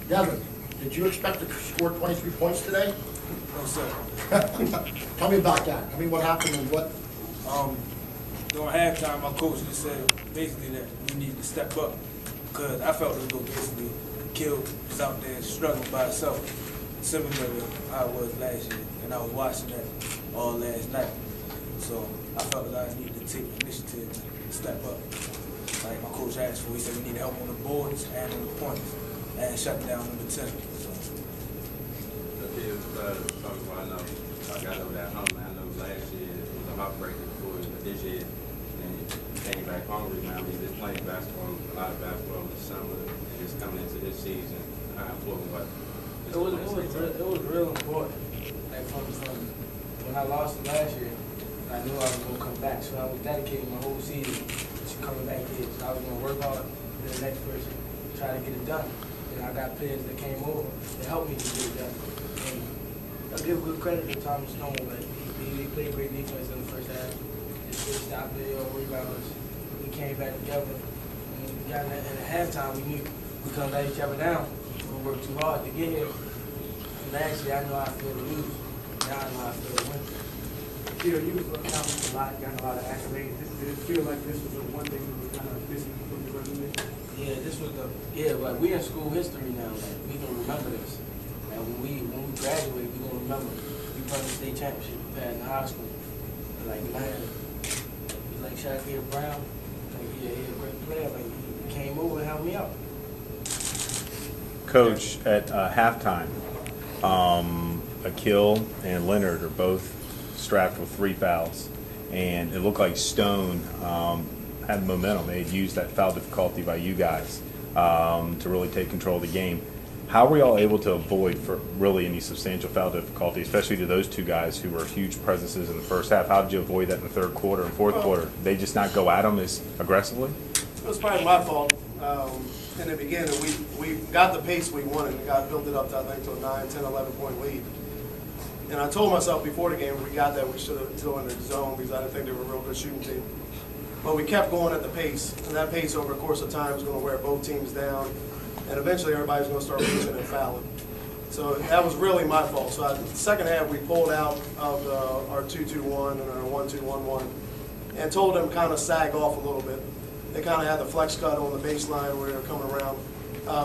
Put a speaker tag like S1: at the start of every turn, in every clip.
S1: Devin, did you expect to score 23 points today?
S2: No, sir.
S1: Tell me about that. I mean, what happened and what?
S2: During halftime, my coach just said basically that we need to step up because I felt as though basically Aquille was out there struggling by himself, similar to how it was last year. And I was watching that all last night. So I felt that I needed to take initiative and step up. Like my coach asked for, he said we need help on the boards and on the points and shutting down number 10. So.
S3: I know I got over that hump. I know last year it was a heartbreaker for you, but this year, and you came back hungry. Now you've been playing basketball, a lot of basketball in the summer, and just coming into this season. How important was
S4: it was real important. Like from when I lost it last year, I knew I was going to come back, so I was dedicating my whole season to coming back here. So I was going to work hard for the next person, try to get it done. And I got players that came over to help me to get it done. And I'll give good credit to Thomas Stone, but he played great defense in the first half. Just didn't stop there or rebounds. We came back together. And we got in the halftime, we knew we couldn't let each other down. We worked too hard to get here. And last year, I know how I feel to lose. Now I know how I feel to win.
S5: Yeah, you was accomplished a lot, got a lot of accolades. Did it feel like this was the one thing that was kind of missing from the resume?
S4: Yeah, this was like we in school history now. Like we can remember this. And when we graduate, we gonna remember we won the state championship we had in high school. Like man, like Shakir Brown, like he a great player. Like he came over and helped me out.
S6: Coach, at halftime, Aquille and Leonard are both strapped with 3 fouls, and it looked like Stone had momentum. They had used that foul difficulty by you guys to really take control of the game. How were y'all able to avoid for really any substantial foul difficulty, especially to those 2 guys who were huge presences in the first half? How did you avoid that in the third quarter and fourth quarter? Did they just not go at them as aggressively?
S7: It was probably my fault. In the beginning, we got the pace we wanted. We built it up to, I think, to a 9, 10, 11-point lead. And I told myself before the game, when we got that, we should have gone in the zone because I didn't think they were a real good shooting team. But we kept going at the pace, and that pace over the course of time is going to wear both teams down, and eventually everybody's going to start reaching and fouling. So that was really my fault. So the second half, we pulled out of our 2-2-1 and our 1-2-1-1 and told them kind of sag off a little bit. They kind of had the flex cut on the baseline where they were coming around.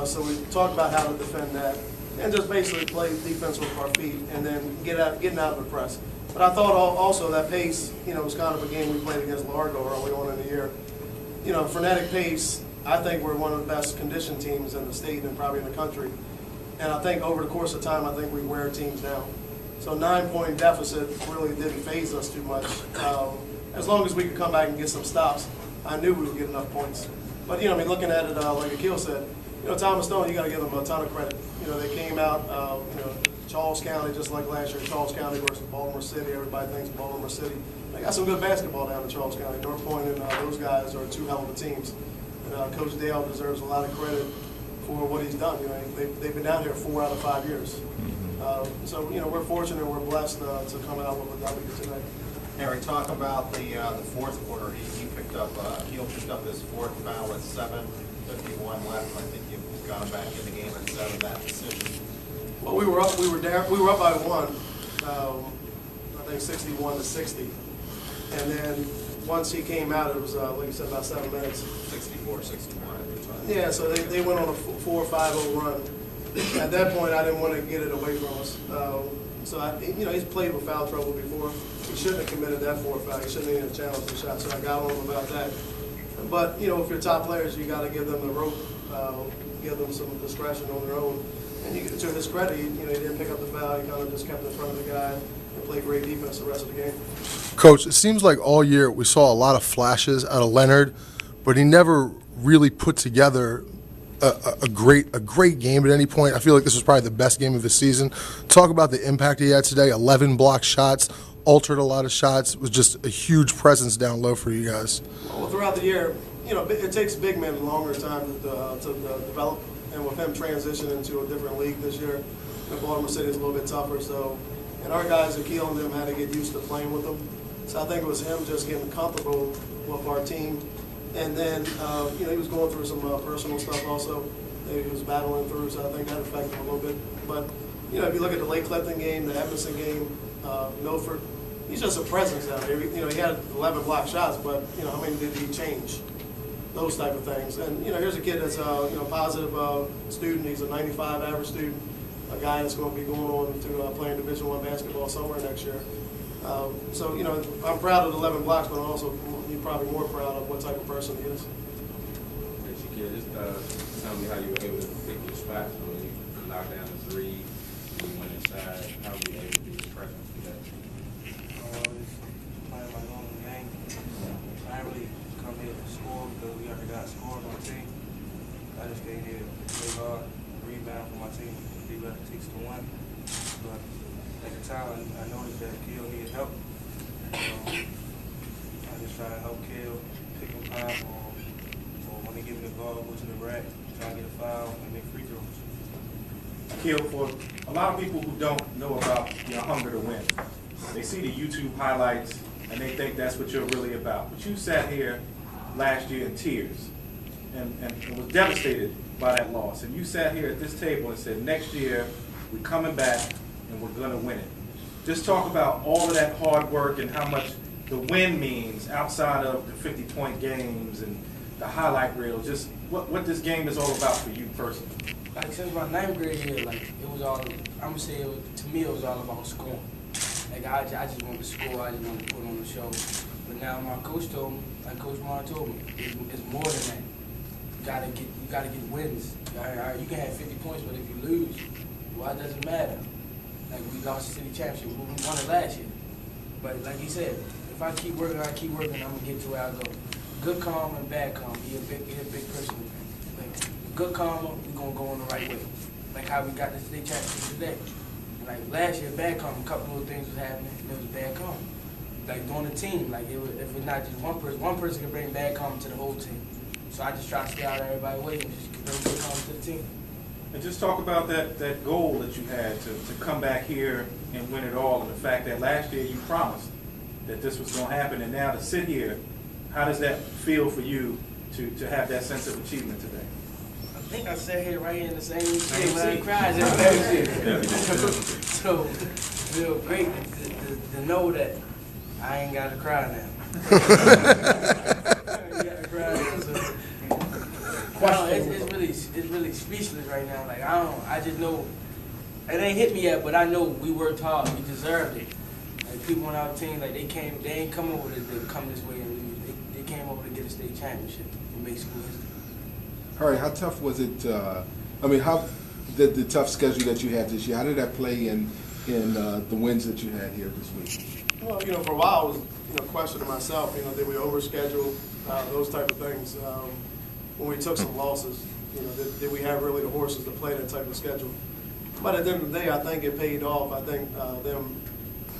S7: So we talked about how to defend that and just basically play defense with our feet and then getting out of the press. But I thought also that pace, was kind of a game we played against Largo early on in the year. Frenetic pace, I think we're one of the best conditioned teams in the state and probably in the country. And I think over the course of time, I think we wear teams down. So 9-point deficit really didn't faze us too much. As long as we could come back and get some stops, I knew we would get enough points. But, looking at it, like Aquille said, Thomas Stone, you got to give them a ton of credit. They came out, Charles County, just like last year, Charles County versus Baltimore City. Everybody thinks Baltimore City. They got some good basketball down in Charles County. North Point and those guys are 2 hell of a teams. And Coach Dale deserves a lot of credit for what he's done. They've been down here 4 out of 5 years. So, we're fortunate and we're blessed to come out with a W today.
S8: Harry, talk about the fourth quarter. He picked up, Aquille picked up his 4th foul at 7:51 left. I think you got him back in the game at 7. That decision.
S7: Well, we were up by 1. I think 61-60. And then once he came out, it was like you said, about 7 minutes.
S8: 64-61 at the time.
S7: Yeah, so they went on a 4-5-0 run. At that point, I didn't want to get it away from us. So he's played with foul trouble before. He shouldn't have committed that 4th foul. He shouldn't have even challenged the shot. So I got on him about that. But if you're top players, you got to give them the rope, give them some discretion on their own. And to his credit, he didn't pick up the foul. He kind of just kept in front of the guy and played great defense the rest of the game.
S9: Coach, it seems like all year we saw a lot of flashes out of Leonard, but he never really put together a great game at any point. I feel like this was probably the best game of the season. Talk about the impact he had today. 11 blocked shots, altered a lot of shots. It was just a huge presence down low for you guys.
S7: Well, throughout the year, it takes big men a longer time to develop. And with him transitioning into a different league this year, Baltimore City is a little bit tougher. So, and our guys, Aquille and them, had to get used to playing with them. So I think it was him just getting comfortable with our team. And then, he was going through some personal stuff also. that he was battling through, so I think that affected him a little bit. But, you know, if you look at the Lake Clifton game, the Edmondson game, Milford, he's just a presence down there. You know, he had 11 block shots, but, you know, how many did he change? Those type of things. And, you know, here's a kid that's a, you know, positive student. He's a 95 average student, a guy that's going to be going on to playing Division I basketball somewhere next year. So, you know, I'm proud of the 11 blocks, but I'm also probably more proud of what type of person he is.
S3: Hey, Shakir, just tell me how you were able to pick your spots when you knock down the three, when you went inside. How were you able to be expressive for that?
S4: Just playing my own game. I didn't really come here to score because we already got scores on the team. I just came here to play hard, rebound for my team, be better 6-1. But at the time, I noticed that Aquille needed help. I just try to help Aquille, pick him high, or when they give me the ball, go to the rack, try to get a foul, and make free throws.
S10: Aquille, for a lot of people who don't know about your hunger to win, they see the YouTube highlights and they think that's what you're really about. But you sat here last year in tears and was devastated by that loss. And you sat here at this table and said, next year we're coming back and we're going to win it. Just talk about all of that hard work and how much the win means outside of the 50-point games and the highlight reels. Just what this game is all about for you personally.
S4: Like since my 9th grade year, like it was all, I'm gonna say to me it was all about scoring. Like I just wanted to score, I just wanted to put on the show. But now my coach told me, like Coach Martin told me, it's more than that. You gotta get wins. You can have 50 points, but if you lose, well, it doesn't matter. Like we lost the city championship, we won it last year. But like he said, if I keep working, I'm gonna get to where I go. Good karma and bad karma. He a big person. Like good karma, we're gonna go on the right way. Like how we got the state championship today. Like last year, bad karma, a couple of things was happening, and it was bad karma. Like doing the team, like if it's not just one person can bring bad karma to the whole team. So I just try to stay out of everybody's way and just bring good karma to the team.
S10: And just talk about that goal that you had to come back here and win it all, and the fact that last year you promised that this was going to happen, and now to sit here, how does that feel for you to have that sense of achievement today?
S4: I think I sat here right here in the same seat. I cried in So it feels great to know that I ain't got to cry now. I ain't got to cry now. So, no, it's really speechless right now. Like I just know it ain't hit me yet, but I know we worked hard. We deserved it. Like people on our team, like they ain't come over to come this way and lose. They came over to get a state championship and make school history.
S11: All right, how tough was it? How the tough schedule that you had this year? How did that play in the wins that you had here this week?
S7: Well, you know, for a while I was, questioning myself. Did we overschedule those type of things? When we took some losses, did we have really the horses to play that type of schedule? But at the end of the day, I think it paid off. I think them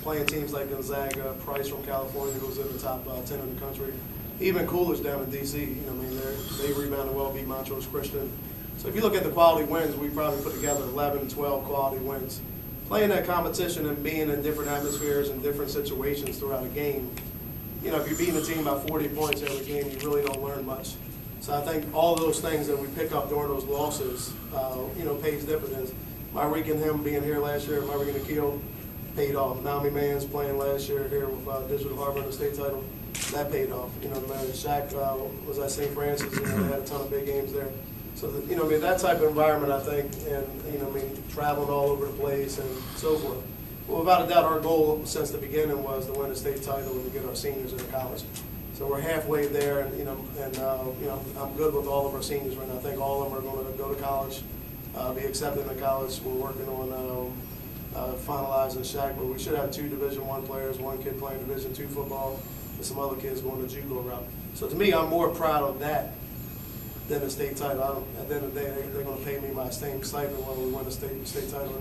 S7: playing teams like Gonzaga, Price from California, who's in the top 10 in the country, even Coolidge down in D.C., they rebounded well, beat Montrose Christian. So if you look at the quality wins, we probably put together 11, 12 quality wins. Playing that competition and being in different atmospheres and different situations throughout a game, if you're beating a team by 40 points every game, you really don't learn much. So I think all those things that we pick up during those losses, pays dividends. Myrick and him being here last year, Myrick and Aquille, paid off. Naomi Mann's playing last year here with Digital Harbor in the state title. That paid off. Shaq was at St. Francis, they had a ton of big games there. So, that type of environment, I think, and, traveling all over the place and so forth. Well, without a doubt, our goal since the beginning was to win the state title and to get our seniors into college. So we're halfway there, and, I'm good with all of our seniors right now. I think all of them are going to go to college, be accepted into college. We're working on finalizing Shaq, but we should have 2 Division I players, 1 kid playing Division II football, and some other kids going to JUCO route. So to me, I'm more proud of that than the state title. At the end of the day, they're going to pay me my same stipend whether we win the state title or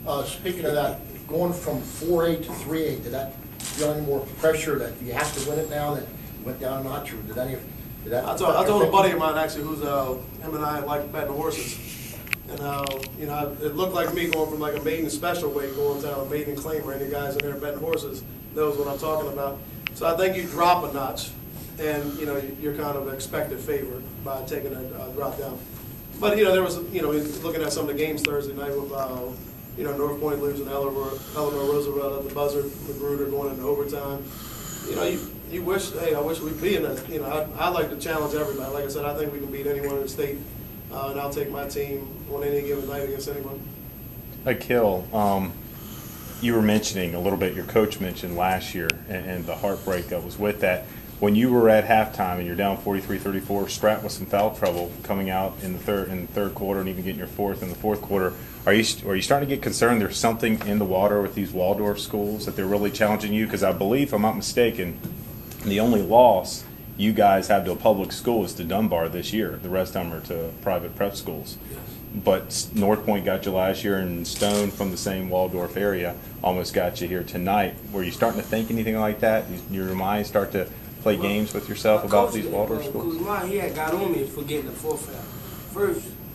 S7: not.
S1: Speaking of that, going from 4A to 3A, did that feel any more pressure that you have to win it now that you went down a notch, or did that?
S7: I told a buddy of mine actually, who's him and I like betting horses, and it looked like me going from like a maiden special weight going to a maiden claimer. Any guys in there betting horses knows what I'm talking about. So I think you drop a notch, and you're kind of expected favorite by taking a drop down. But, there was, looking at some of the games Thursday night with, North Point losing Eleanor Roosevelt at the buzzer, Magruder going into overtime. You wish, I wish we'd be in that. I like to challenge everybody. Like I said, I think we can beat anyone in the state, and I'll take my team on any given night against anyone.
S6: Aquille, you were mentioning a little bit, your coach mentioned last year and the heartbreak that was with that. When you were at halftime and you're down 43-34, strapped with some foul trouble coming out in the third quarter and even getting your fourth in the fourth quarter, are you starting to get concerned there's something in the water with these Waldorf schools that they're really challenging you? Because I believe, if I'm not mistaken, the only loss you guys have to a public school is to Dunbar this year. The rest of them are to private prep schools. But North Point got you last year, and Stone from the same Waldorf area almost got you here tonight. Were you starting to think anything like that? Your mind start to play games with yourself about these Waldorf schools?
S4: Coach, he had got on me for getting the fourth foul.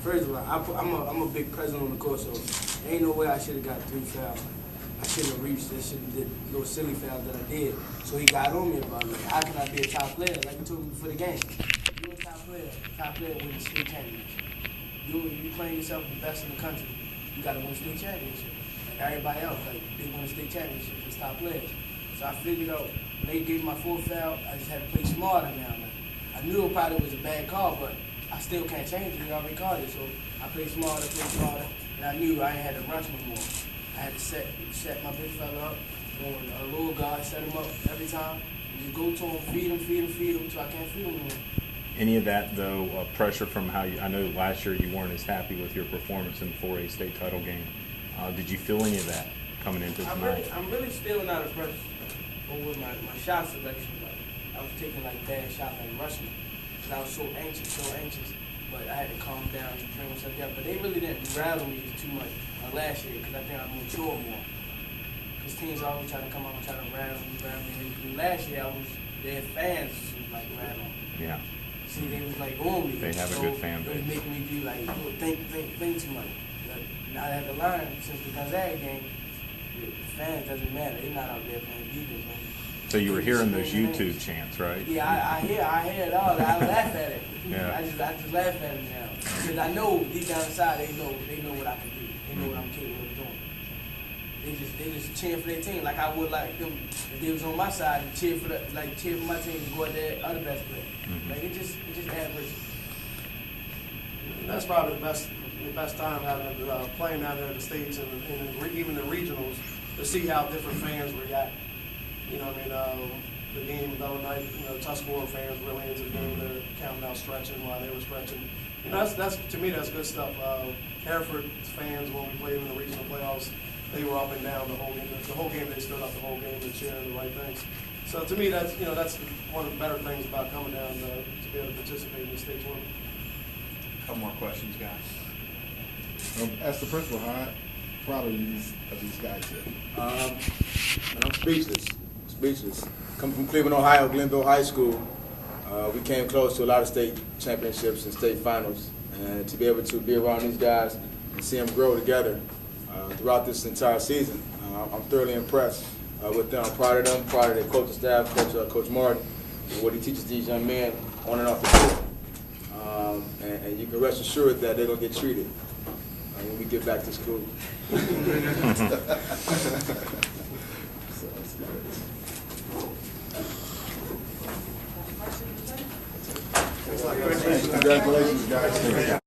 S4: First of all, I'm a big presence on the court, so there ain't no way I should have got 3 fouls. I shouldn't have reached. I shouldn't have did those silly fouls that I did. So he got on me about it. How can I be a top player? Like he told me before the game. You're a top player win the state championship. You playing yourself the best in the country. You got to win state championship. Like everybody else, like they win the state championship as top players. So I figured out when they gave my 4th foul, I just had to play smarter now. Like, I knew it probably was a bad call, but I still can't change it. He already called it, so I played smarter, and I knew I ain't had to rush no more. I had to set my big fella up, on a little guy, set him up every time, and just go to him, feed him, so I can't feed him anymore.
S6: Any of that, though, pressure from how I know last year you weren't as happy with your performance in the 4A state title game. Did you feel any of that coming into tonight?
S4: I'm really still not impressed with my shot selection. Like, I was taking bad shots, rushing, because I was so anxious. But I had to calm down and bring myself down. But they really didn't rattle me too much last year, because I think I matured more. Because teams always try to come out and try to rattle me. Last year, their fans was rattling.
S6: Yeah.
S4: See, they was on me.
S6: They have a good fan base.
S4: It was making me do think too much. Now I had to learn since the Gonzaga game, the fans doesn't matter. They're not out there playing defense.
S6: So you were hearing those YouTube chants, right?
S4: Yeah, I hear it all. I laugh at it.
S6: Yeah.
S4: I just laugh at it now. Because I know deep down inside they know what I can do. They know what I'm capable of doing. They just cheer for their team like I would like them if they was on my side and cheer for my team to go out there other best player.
S6: Mm-hmm.
S4: It just average.
S7: That's probably the best time having playing down there in the States and even the regionals to see how different fans react. The game the other night, Tuscarora fans really into the game. They're counting out stretching while they were stretching. That's to me, that's good stuff. Hereford fans, when we played in the regional playoffs, they were up and down the whole game. The whole game, they stood up the whole game and cheering the right things. So to me, that's one of the better things about coming down to be able to participate in the state tournament.
S10: A couple more questions, guys.
S11: As the principal, how proud are you of these guys here?
S12: And I'm speechless. Coming from Cleveland, Ohio, Glenville High School, we came close to a lot of state championships and state finals. And to be able to be around these guys and see them grow together throughout this entire season, I'm thoroughly impressed with them. I'm proud of them, proud of their coaching staff, Coach Martin, and what he teaches these young men on and off the field. And you can rest assured that they're going to get treated when we get back to school. Congratulations, guys.